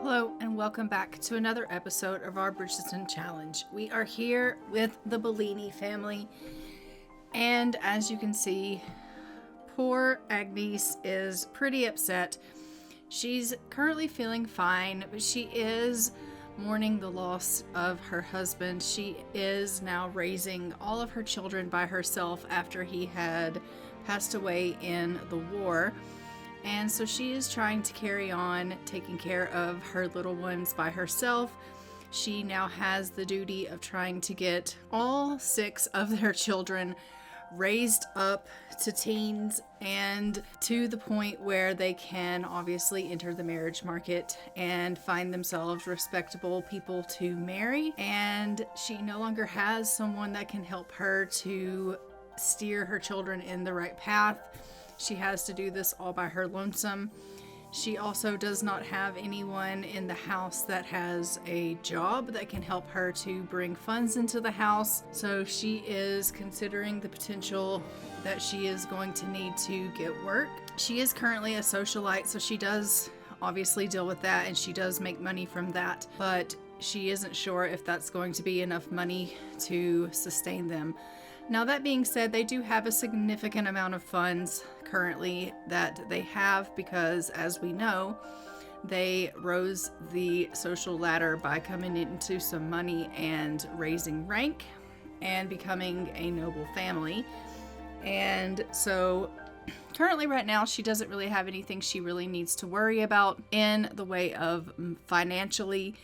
Hello and welcome back to another episode of our Bridgesimton challenge. We are here with the Bellini family, and as you can see, poor Agnes is pretty upset. She's currently feeling fine, but she is mourning the loss of her husband. She is now raising all of her children by herself after he had passed away in the war. And so she is trying to carry on taking care of her little ones by herself. She now has the duty of trying to get all 6 of their children raised up to teens and to the point where they can obviously enter the marriage market and find themselves respectable people to marry. And she no longer has someone that can help her to steer her children in the right path. She has to do this all by her lonesome. She also does not have anyone in the house that has a job that can help her to bring funds into the house. So she is considering the potential that she is going to need to get work. She is currently a socialite, so she does obviously deal with that and she does make money from that, but she isn't sure if that's going to be enough money to sustain them. Now, that being said, they do have a significant amount of funds currently that they have because, as we know, they rose the social ladder by coming into some money and raising rank and becoming a noble family. And so currently right now, she doesn't really have anything she really needs to worry about in the way of financially,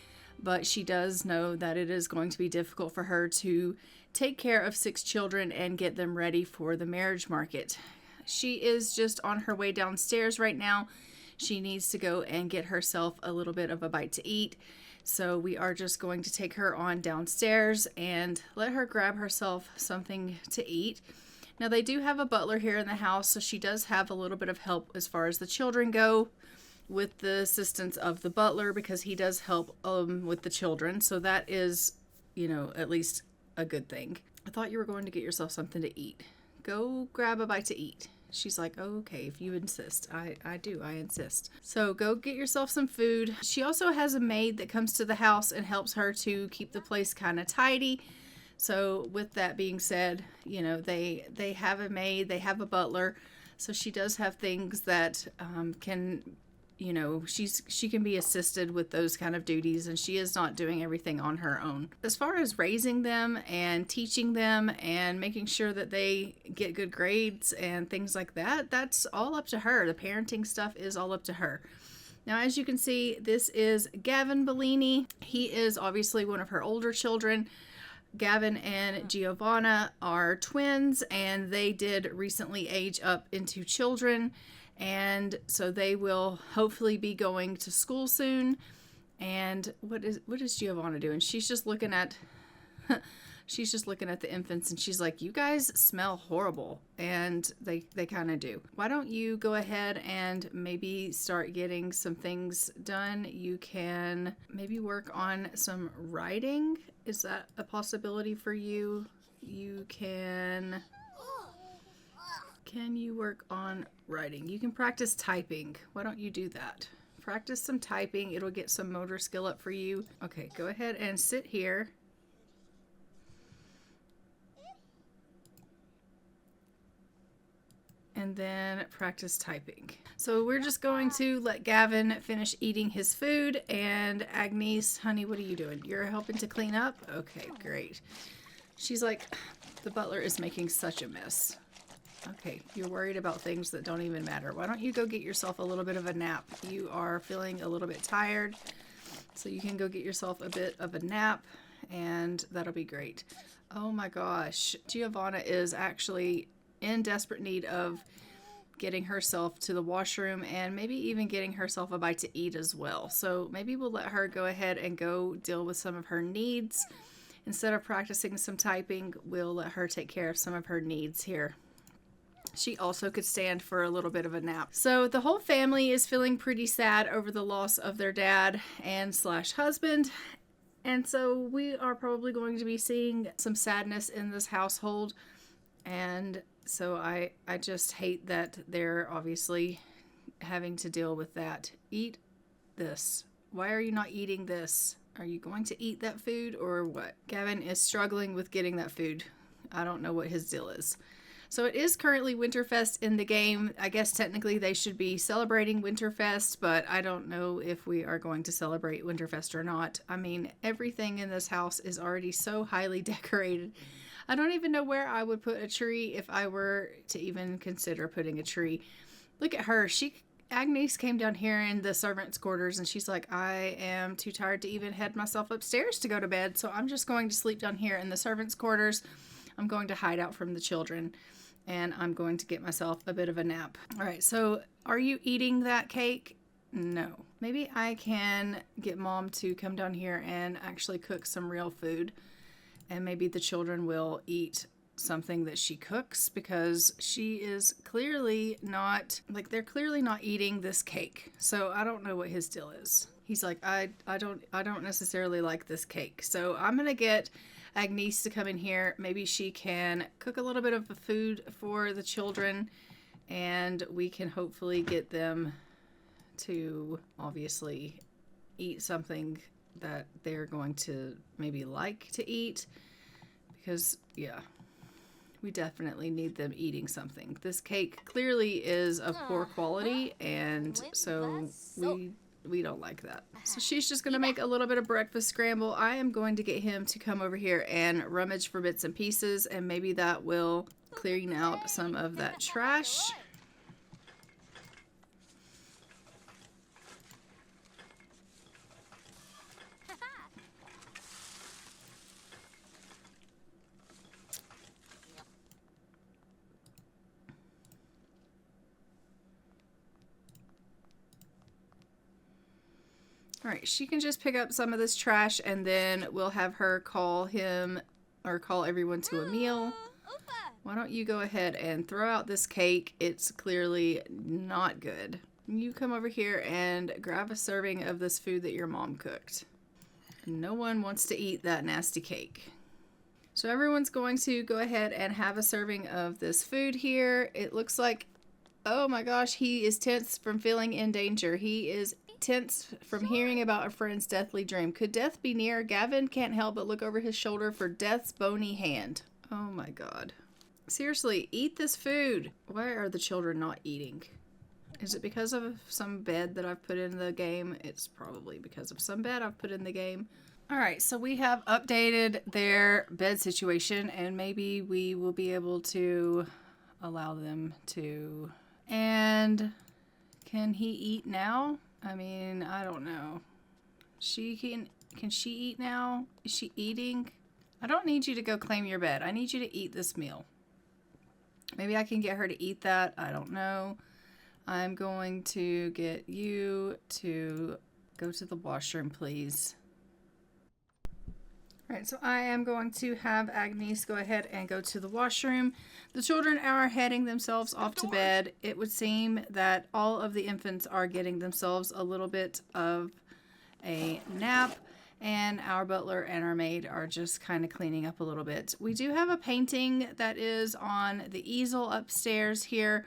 but she does know that it is going to be difficult for her to take care of 6 children and get them ready for the marriage market. She is just on her way downstairs right now. She needs to go and get herself a little bit of a bite to eat. So we are just going to take her on downstairs and let her grab herself something to eat. Now, they do have a butler here in the house, so she does have a little bit of help as far as the children go with the assistance of the butler, because he does help with the children. So that is, at least a good thing. I thought you were going to get yourself something to eat. Go grab a bite to eat. She's like, oh, okay, if you insist. I insist. So go get yourself some food. She also has a maid that comes to the house and helps her to keep the place kind of tidy. So with that being said, they have a maid, they have a butler. So she does have things that can, she can be assisted with those kind of duties, and she is not doing everything on her own. As far as raising them and teaching them and making sure that they get good grades and things like that, that's all up to her. The parenting stuff is all up to her. Now, as you can see, this is Gavin Bellini. He is obviously one of her older children. Gavin and Giovanna are twins, and they did recently age up into children. And so they will hopefully be going to school soon. And what is Giovanna doing? She's just looking at the infants, and she's like, you guys smell horrible. And they kind of do. Why don't you go ahead and maybe start getting some things done? You can maybe work on some writing. Is that a possibility for you? Can you work on writing? You can practice typing. Why don't you do that? Practice some typing. It'll get some motor skill up for you. Okay, go ahead and sit here. And then practice typing. So we're just going to let Gavin finish eating his food. And Agnes, honey, what are you doing? You're helping to clean up? Okay, great. She's like, the butler is making such a mess. Okay, you're worried about things that don't even matter. Why don't you go get yourself a little bit of a nap? You are feeling a little bit tired, so you can go get yourself a bit of a nap, and that'll be great. Oh my gosh, Giovanna is actually in desperate need of getting herself to the washroom and maybe even getting herself a bite to eat as well. So maybe we'll let her go ahead and go deal with some of her needs. Instead of practicing some typing, we'll let her take care of some of her needs here. She also could stand for a little bit of a nap. So the whole family is feeling pretty sad over the loss of their dad and / husband. And so we are probably going to be seeing some sadness in this household. And so I just hate that they're obviously having to deal with that. Eat this. Why are you not eating this? Are you going to eat that food or what? Gavin is struggling with getting that food. I don't know what his deal is. So it is currently Winterfest in the game. I guess technically they should be celebrating Winterfest, but I don't know if we are going to celebrate Winterfest or not. I mean, everything in this house is already so highly decorated. I don't even know where I would put a tree if I were to even consider putting a tree. Look at her. Agnes came down here in the servants' quarters and she's like, I am too tired to even head myself upstairs to go to bed, so I'm just going to sleep down here in the servants' quarters. I'm going to hide out from the children and I'm going to get myself a bit of a nap. All right, so are you eating that cake? No. Maybe I can get Mom to come down here and actually cook some real food, and maybe the children will eat something that she cooks, because she is clearly not, like, they're clearly not eating this cake. So I don't know what his deal is. He's like, I don't necessarily like this cake. So I'm gonna get Agnes to come in here. Maybe she can cook a little bit of food for the children, and we can hopefully get them to obviously eat something that they're going to maybe like to eat, because yeah, we definitely need them eating something. This cake clearly is of poor quality, and so we don't like that. So she's just going to make a little bit of breakfast scramble. I am going to get him to come over here and rummage for bits and pieces, and maybe that will clean out some of that trash. All right, she can just pick up some of this trash, and then we'll have her call him or call everyone to a meal. Why don't you go ahead and throw out this cake? It's clearly not good. You come over here and grab a serving of this food that your mom cooked. No one wants to eat that nasty cake. So everyone's going to go ahead and have a serving of this food here. It looks like, oh my gosh, he is tense from feeling in danger. He is tense from hearing about a friend's deathly dream. Could death be near? Gavin can't help but look over his shoulder for death's bony hand. Oh my god. Seriously, eat this food. Why are the children not eating? Is it because of some bed that I've put in the game? It's probably because of some bed I've put in the game. Alright, so we have updated their bed situation, and maybe we will be able to allow them to. And can he eat now? I mean, I don't know. Can she eat now? Is she eating? I don't need you to go claim your bed. I need you to eat this meal. Maybe I can get her to eat that. I don't know. I'm going to get you to go to the washroom, please. Alright, so I am going to have Agnes go ahead and go to the washroom. The children are heading themselves off to bed. It would seem that all of the infants are getting themselves a little bit of a nap, and our butler and our maid are just kind of cleaning up a little bit. We do have a painting that is on the easel upstairs here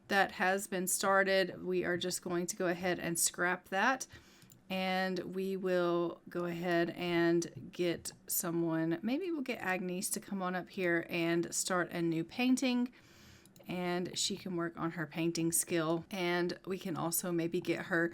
that has been started. We are just going to go ahead and scrap that. And we will go ahead and get someone, maybe we'll get Agnes to come on up here and start a new painting, and she can work on her painting skill. And we can also maybe get her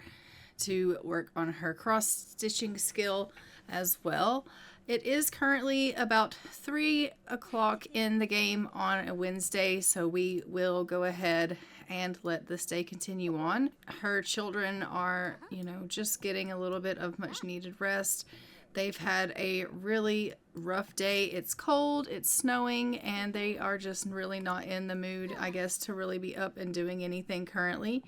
to work on her cross-stitching skill as well. It is currently about 3 o'clock in the game on a Wednesday, so we will go ahead and let this day continue on. Her children are, just getting a little bit of much needed rest. They've had a really rough day. It's cold, it's snowing, and they are just really not in the mood, I guess, to really be up and doing anything currently.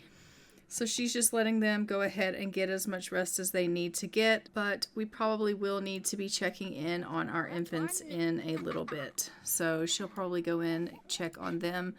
So she's just letting them go ahead and get as much rest as they need to get, but we probably will need to be checking in on our infants in a little bit. So she'll probably go in, check on them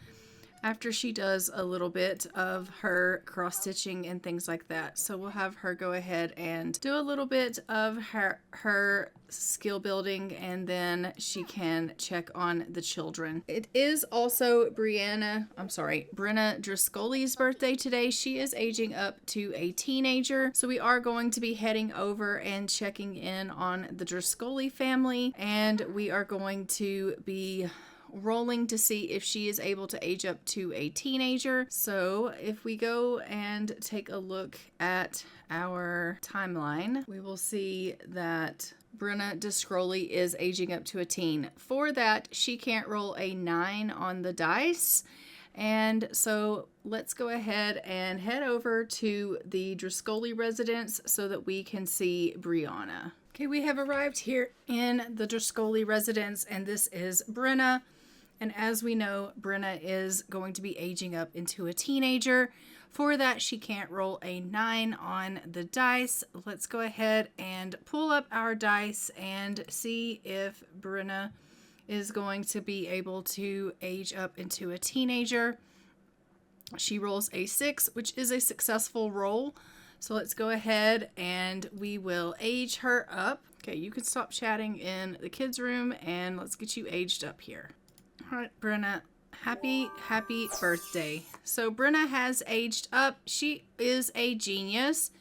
after she does a little bit of her cross stitching and things like that. So we'll have her go ahead and do a little bit of her skill building, and then she can check on the children. It is also Brenna Driscoll's birthday today. She is aging up to a teenager. So we are going to be heading over and checking in on the Driscoll family, and we are going to be rolling to see if she is able to age up to a teenager. So if we go and take a look at our timeline, we will see that Brenna Driscoll is aging up to a teen. For that, she can't roll a 9 on the dice. And so let's go ahead and head over to the Driscoll residence so that we can see Brianna. Okay, we have arrived here in the Driscoll residence, and this is Brenna. And as we know, Brenna is going to be aging up into a teenager. For that, she can't roll a 9 on the dice. Let's go ahead and pull up our dice and see if Brenna is going to be able to age up into a teenager. She rolls a 6, which is a successful roll. So let's go ahead and we will age her up. Okay, you can stop chatting in the kids' room and let's get you aged up here. All right, Brenna, happy birthday. So Brenna has aged up. She is a genius.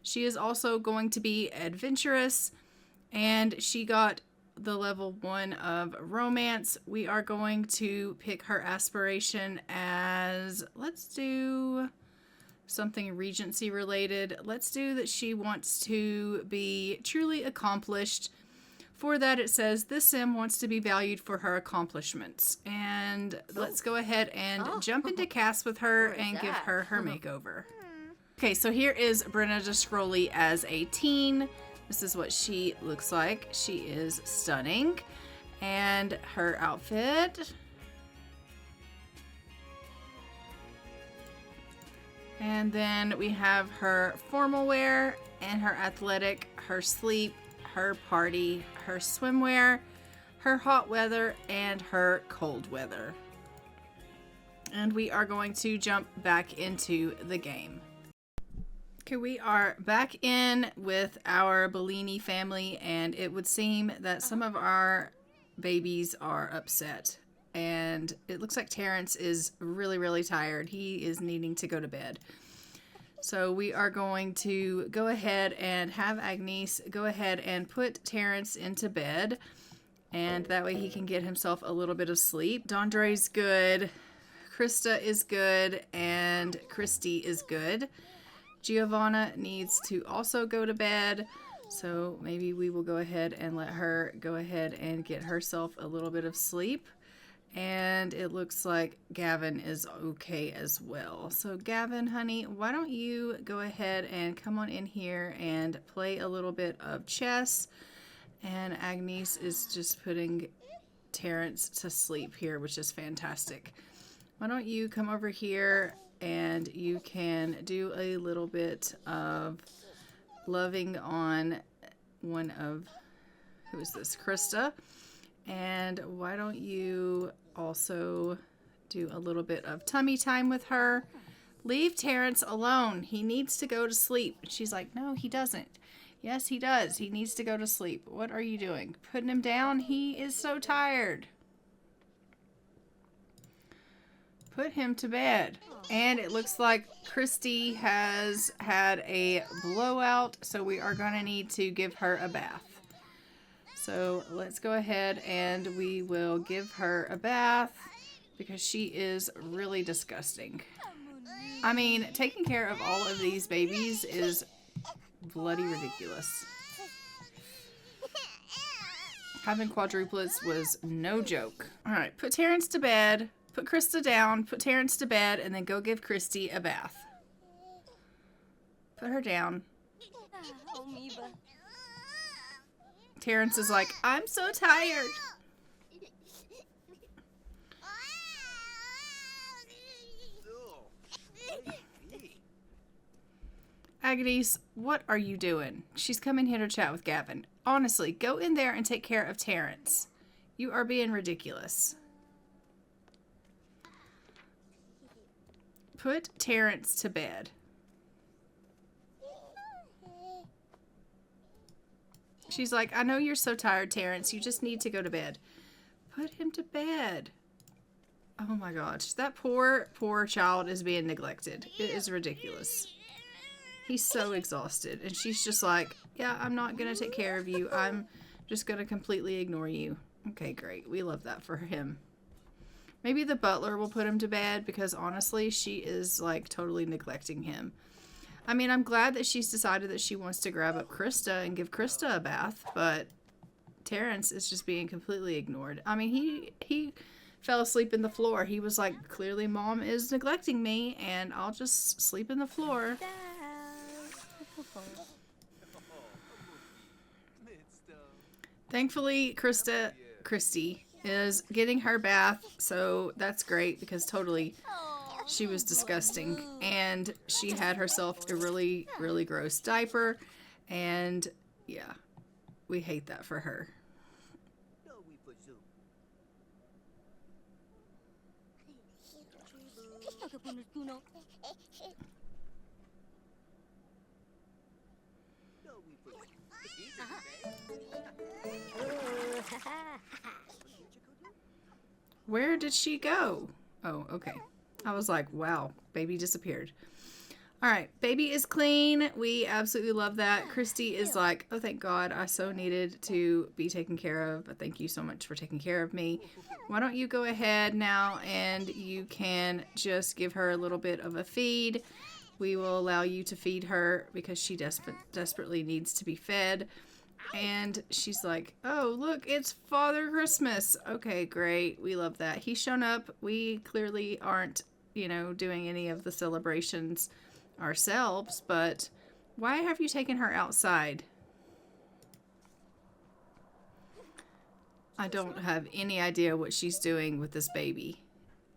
She is also going to be adventurous, and she got the level 1 of romance. We are going to pick her aspiration as, let's do something Regency related. Let's do that she wants to be truly accomplished. For that, it says this sim wants to be valued for her accomplishments. And let's go ahead and jump into cast with her and give her her makeover. Okay, so here is Brenna Driscoll as a teen. This is what she looks like. She is stunning. And her outfit. And then we have her formal wear and her athletic, her sleep, her party, her swimwear, her hot weather, and her cold weather. And we are going to jump back into the game. Okay, we are back in with our Bellini family, and it would seem that some of our babies are upset. And it looks like Terrence is really tired. He is needing to go to bed. So we are going to go ahead and have Agnes go ahead and put Terrence into bed. And that way he can get himself a little bit of sleep. Dondre's good. Krista is good. And Christy is good. Giovanna needs to also go to bed. So maybe we will go ahead and let her go ahead and get herself a little bit of sleep. And it looks like Gavin is okay as well. So Gavin, honey, why don't you go ahead and come on in here and play a little bit of chess. And Agnes is just putting Terrence to sleep here, which is fantastic. Why don't you come over here and you can do a little bit of loving on one of, who is this, Krista. And why don't you also do a little bit of tummy time with her? Leave Terrence alone. He needs to go to sleep. She's like, no, he doesn't. Yes, he does. He needs to go to sleep. What are you doing? Putting him down? He is so tired. Put him to bed. And it looks like Christy has had a blowout, so we are going to need to give her a bath. So let's go ahead and we will give her a bath because she is really disgusting. I mean, taking care of all of these babies is bloody ridiculous. Having quadruplets was no joke. All right, put Terrence to bed, put Krista down, put Terrence to bed, and then go give Christy a bath. Put her down. Terrence is like, I'm so tired. Agnes, what are you doing? She's coming here to chat with Gavin. Honestly, go in there and take care of Terrence. You are being ridiculous. Put Terrence to bed. She's like, I know you're so tired, Terrence. You just need to go to bed. Put him to bed. Oh my gosh. That poor, poor child is being neglected. It is ridiculous. He's so exhausted. And she's just like, yeah, I'm not going to take care of you. I'm just going to completely ignore you. Okay, great. We love that for him. Maybe the butler will put him to bed because honestly, she is like totally neglecting him. I mean, I'm glad that she's decided that she wants to grab up Krista and give Krista a bath, but Terrence is just being completely ignored. I mean, he fell asleep in the floor. He was like, clearly Mom is neglecting me and I'll just sleep in the floor. Thankfully, Christy is getting her bath, so that's great because totally she was disgusting and she had herself a really, really gross diaper and yeah, we hate that for her. Where did she go? Oh, okay. I was like, wow, baby disappeared. All right, baby is clean. We absolutely love that. Christy is like, oh, thank God. I so needed to be taken care of. Thank you so much for taking care of me. Why don't you go ahead now and you can just give her a little bit of a feed. We will allow you to feed her because she desperately needs to be fed. And she's like, oh, look, it's Father Christmas. Okay, great. We love that. He's shown up. We clearly aren't, doing any of the celebrations ourselves, but why have you taken her outside? I don't have any idea what she's doing with this baby.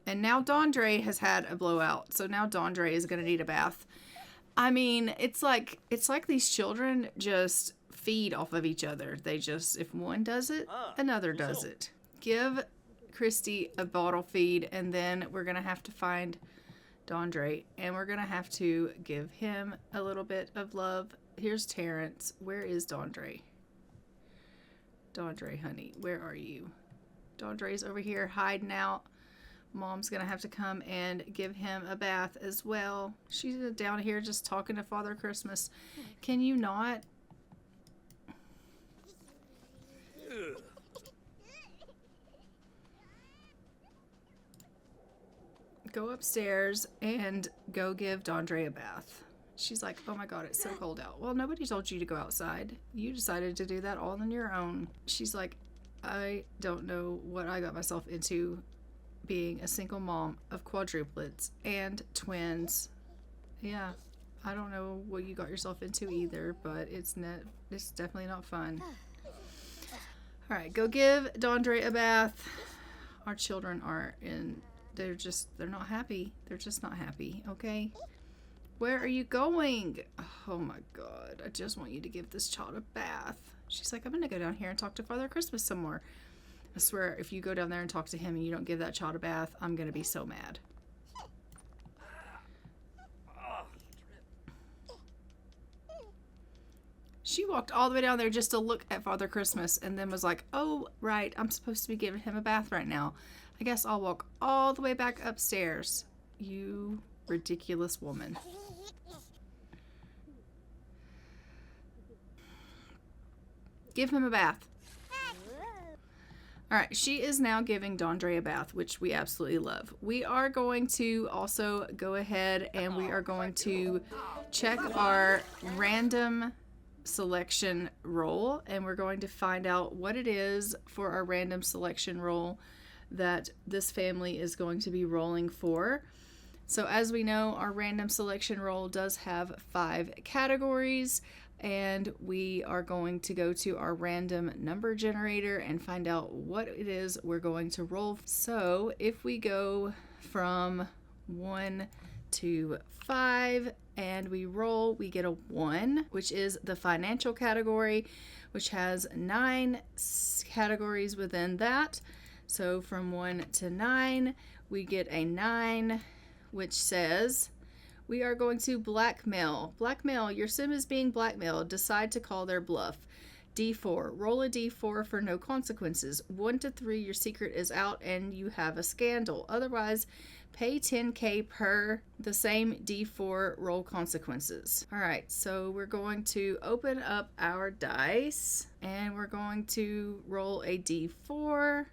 And now Dondre has had a blowout, so now Dondre is going to need a bath. I mean, it's like these children just feed off of each other. They just, if one does it, another does it. Give Christy a bottle feed, and then we're going to have to find Dondre, and we're going to have to give him a little bit of love. Here's Terrence. Where is Dondre? Dondre, honey, where are you? Dondre's over here hiding out. Mom's going to have to come and give him a bath as well. She's down here just talking to Father Christmas. Can you not? Go upstairs and go give Dondre a bath. She's like, oh my God, it's so cold out. Well, nobody told you to go outside. You decided to do that all on your own. She's like, I don't know what I got myself into being a single mom of quadruplets and twins. Yeah, I don't know what you got yourself into either, but it's definitely not fun. All right, go give Dondre a bath. Our children are they're not happy. They're just not happy, okay? Where are you going? Oh my God, I just want you to give this child a bath. She's like, I'm gonna go down here and talk to Father Christmas some more. I swear, if you go down there and talk to him and you don't give that child a bath, I'm gonna be so mad. She walked all the way down there just to look at Father Christmas and then was like, oh, right, I'm supposed to be giving him a bath right now. I guess I'll walk all the way back upstairs. You ridiculous woman. Give him a bath. All right, she is now giving Dondre a bath, which we absolutely love. We are going to also go ahead and we are going to check our random selection roll, and we're going to find out what it is for our random selection roll that this family is going to be rolling for. So as we know, our random selection roll does have 5 categories, and we are going to go to our random number generator and find out what it is we're going to roll. So if we go from 1 to 5 and we roll, we get a 1, which is the financial category, which has 9 categories within that. So from 1 to 9, we get a 9, which says, we are going to blackmail. Blackmail. Your sim is being blackmailed. Decide to call their bluff. D4. Roll a D4 for no consequences. 1 to 3, your secret is out and you have a scandal. Otherwise, pay 10K per the same D4 roll consequences. All right, so we're going to open up our dice and we're going to roll a D4.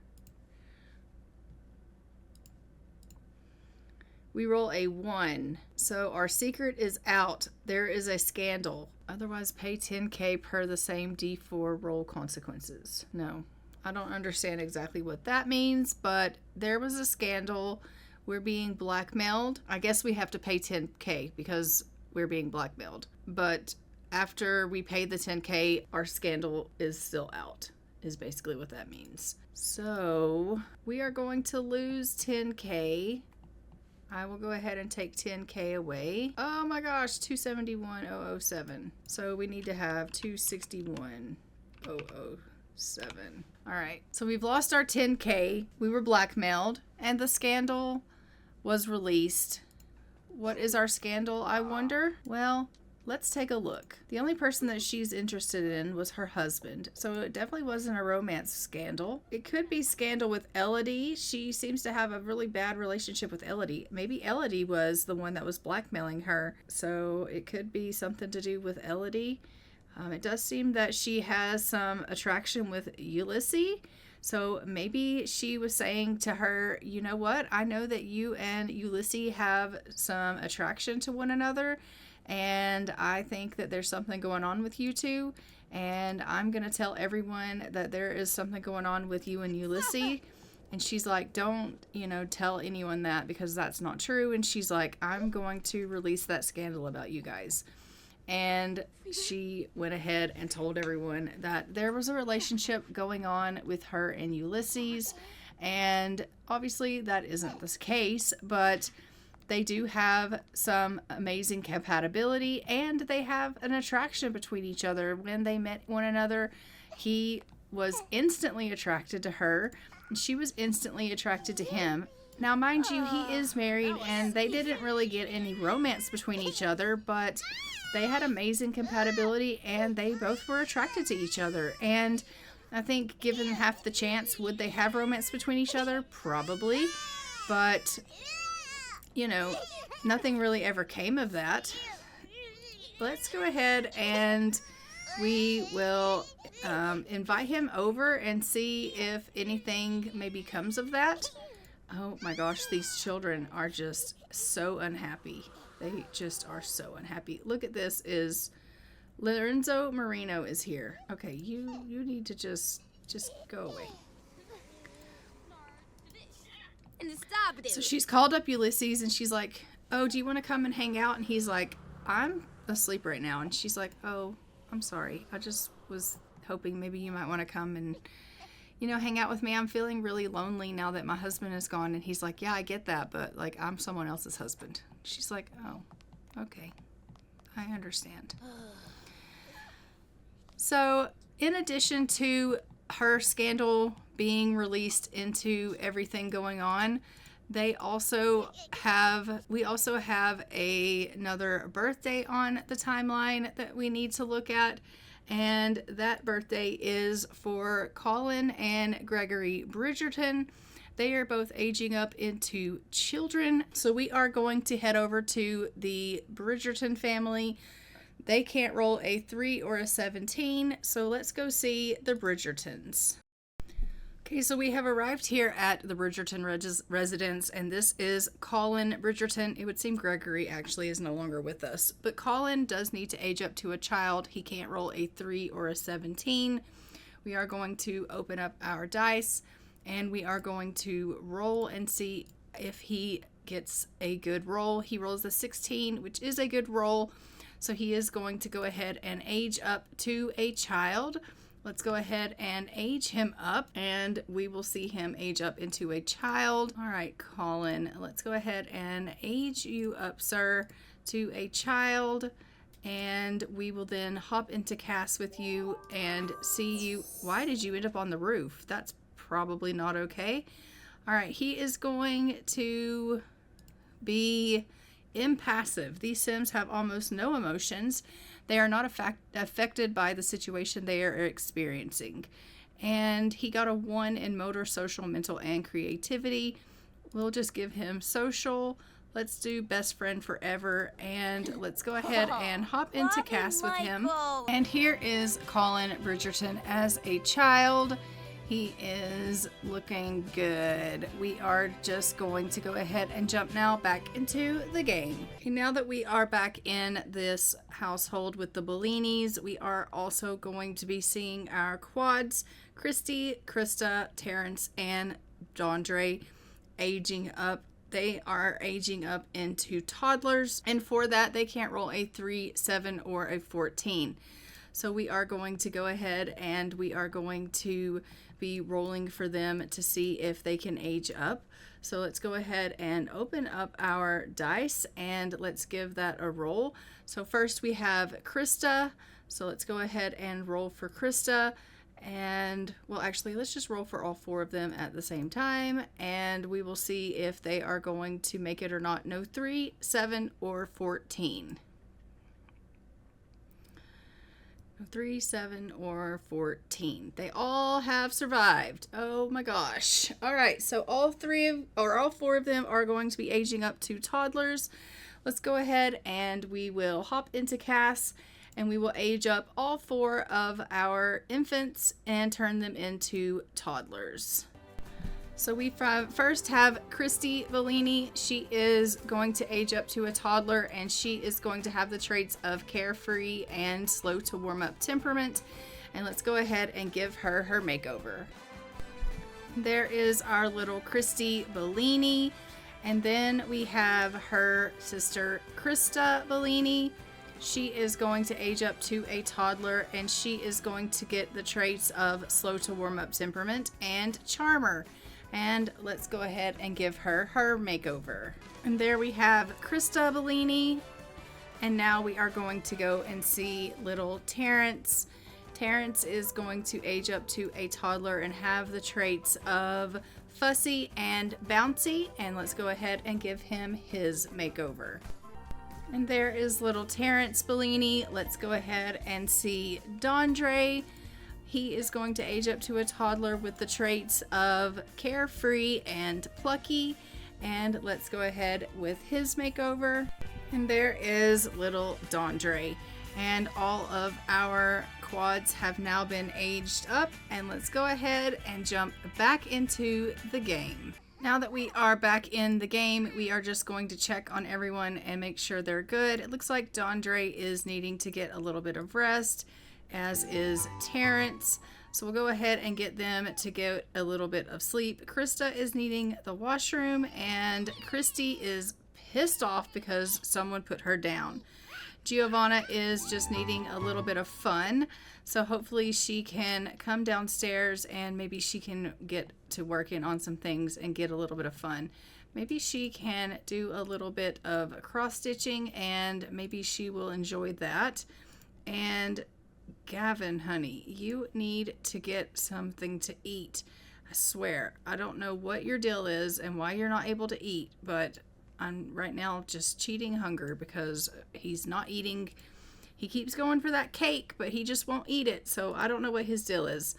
We roll a 1. So our secret is out. There is a scandal. Otherwise, pay 10K per the same D4 roll consequences. No, I don't understand exactly what that means, but there was a scandal. We're being blackmailed. I guess we have to pay 10K because we're being blackmailed. But after we pay the 10K, our scandal is still out, is basically what that means. So we are going to lose 10K. I will go ahead and take 10K away. Oh my gosh, 271,007. So we need to have 261,007. All right, so we've lost our 10K. We were blackmailed and the scandal was released. What is our scandal, I wonder? Well, let's take a look. The only person that she's interested in was her husband. So it definitely wasn't a romance scandal. It could be scandal with Elodie. She seems to have a really bad relationship with Elodie. Maybe Elodie was the one that was blackmailing her. So it could be something to do with Elodie. It does seem that she has some attraction with Ulysses. So maybe she was saying to her, you know what? I know that you and Ulysses have some attraction to one another. And I think that there's something going on with you two. And I'm going to tell everyone that there is something going on with you and Ulysses. And she's like, don't, tell anyone that because that's not true. And she's like, I'm going to release that scandal about you guys. And she went ahead and told everyone that there was a relationship going on with her and Ulysses. And obviously that isn't the case, but they do have some amazing compatibility and they have an attraction between each other. When they met one another, he was instantly attracted to her and she was instantly attracted to him. Now, mind you, he is married and they didn't really get any romance between each other, but they had amazing compatibility and they both were attracted to each other. And I think given half the chance, would they have romance between each other? Probably. But nothing really ever came of that. Let's go ahead and we will invite him over and see if anything maybe comes of that. Oh my gosh, these children are just so unhappy. They just are so unhappy. Look at this, is Lorenzo Marino is here. Okay, you need to just go away. So she's called up Ulysses and she's like, oh, do you want to come and hang out? And he's like, I'm asleep right now. And she's like, oh, I'm sorry. I just was hoping maybe you might want to come and, hang out with me. I'm feeling really lonely now that my husband is gone. And he's like, yeah, I get that. But I'm someone else's husband. She's like, oh, okay. I understand. So in addition to her scandal being released into everything going on, we also have another birthday on the timeline that we need to look at, and that birthday is for Colin and Gregory Bridgerton. They are both aging up into children, so we are going to head over to the Bridgerton family. They can't roll a 3 or a 17, so let's go see the Bridgertons. Okay, so we have arrived here at the Bridgerton residence, and this is Colin Bridgerton. It would seem Gregory actually is no longer with us, but Colin does need to age up to a child. He can't roll a 3 or a 17. We are going to open up our dice, and we are going to roll and see if he gets a good roll. He rolls a 16, which is a good roll, so he is going to go ahead and age up to a child. Let's go ahead and age him up, and we will see him age up into a child. All right, Colin, let's go ahead and age you up, sir, to a child, and we will then hop into cast with you and see you. Why did you end up on the roof? That's probably not okay. All right, he is going to be impassive. These Sims have almost no emotions. They are not affected by the situation they are experiencing. And he got a 1 in motor, social, mental, and creativity. We'll just give him social. Let's do best friend forever, and let's go ahead and hop into cast with him. And here is Colin Bridgerton as a child. He is looking good. We are just going to go ahead and jump now back into the game. Okay, now that we are back in this household with the Bellinis, we are also going to be seeing our quads, Christy, Krista, Terrence, and Dondre, aging up. They are aging up into toddlers, and for that they can't roll a 3, 7, or a 14. So we are going to go ahead and we are going to be rolling for them to see if they can age up. So let's go ahead and open up our dice and let's give that a roll. So first we have Krista. So let's go ahead and roll for Krista. And well, actually, let's just roll for all 4 of them at the same time, and we will see if they are going to make it or not. No 3, 7, or 14. No 3, 7, or 14. They all have survived. Oh my gosh. All right, so all 4 of them are going to be aging up to toddlers. Let's go ahead and we will hop into cast. And we will age up all 4 of our infants and turn them into toddlers. So we first have Christy Bellini. She is going to age up to a toddler, and she is going to have the traits of carefree and slow to warm up temperament. And let's go ahead and give her her makeover. There is our little Christy Bellini. And then we have her sister Krista Bellini. She is going to age up to a toddler, and she is going to get the traits of slow to warm up temperament and charmer. And let's go ahead and give her her makeover. And there we have Krista Bellini. And now we are going to go and see little Terrence. Terrence is going to age up to a toddler and have the traits of fussy and bouncy. And let's go ahead and give him his makeover. And there is little Terrence Bellini. Let's go ahead and see Dondre. He is going to age up to a toddler with the traits of carefree and plucky. And let's go ahead with his makeover. And there is little Dondre. And all of our quads have now been aged up. And let's go ahead and jump back into the game. Now that we are back in the game, we are just going to check on everyone and make sure they're good. It looks like Dondre is needing to get a little bit of rest, as is Terrence. So we'll go ahead and get them to get a little bit of sleep. Krista is needing the washroom, and Christy is pissed off because someone put her down. Giovanna is just needing a little bit of fun. So hopefully she can come downstairs and maybe she can get to working on some things and get a little bit of fun. Maybe she can do a little bit of cross stitching and maybe she will enjoy that. And Gavin, honey, you need to get something to eat. I swear, I don't know what your deal is and why you're not able to eat, but I'm right now just cheating hunger because he's not eating. He keeps going for that cake, but he just won't eat it. So I don't know what his deal is.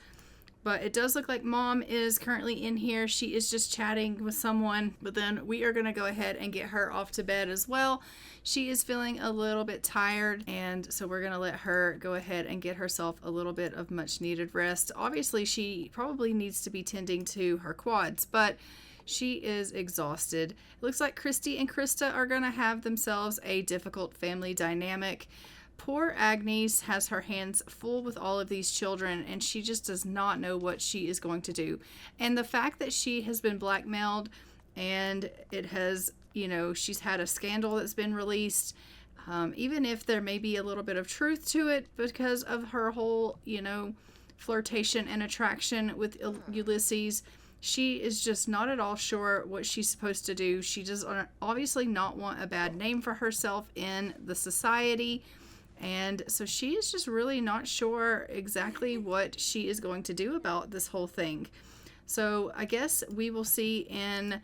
But it does look like Mom is currently in here. She is just chatting with someone. But then we are going to go ahead and get her off to bed as well. She is feeling a little bit tired. And so we're going to let her go ahead and get herself a little bit of much needed rest. Obviously, she probably needs to be tending to her quads, but she is exhausted. It looks like Christy and Krista are going to have themselves a difficult family dynamic. Poor Agnes has her hands full with all of these children, and she just does not know what she is going to do. And the fact that she has been blackmailed and it has, she's had a scandal that's been released, even if there may be a little bit of truth to it because of her whole, flirtation and attraction with Ulysses, she is just not at all sure what she's supposed to do. She does obviously not want a bad name for herself in the society. And so she is just really not sure exactly what she is going to do about this whole thing. So I guess we will see in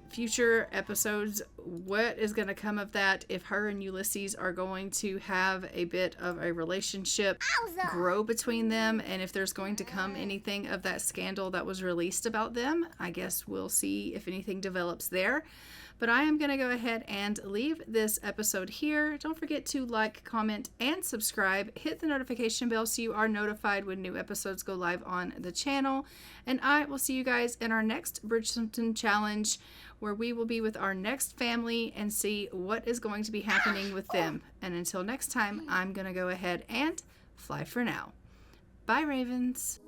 future episodes what is going to come of that, if her and Ulysses are going to have a bit of a relationship grow between them, and if there's going to come anything of that scandal that was released about them. I guess we'll see if anything develops there. But I am going to go ahead and leave this episode here. Don't forget to like, comment, and subscribe. Hit the notification bell so you are notified when new episodes go live on the channel. And I will see you guys in our next Bridgesimton challenge, where we will be with our next family and see what is going to be happening with them. And until next time, I'm going to go ahead and fly for now. Bye, Ravens.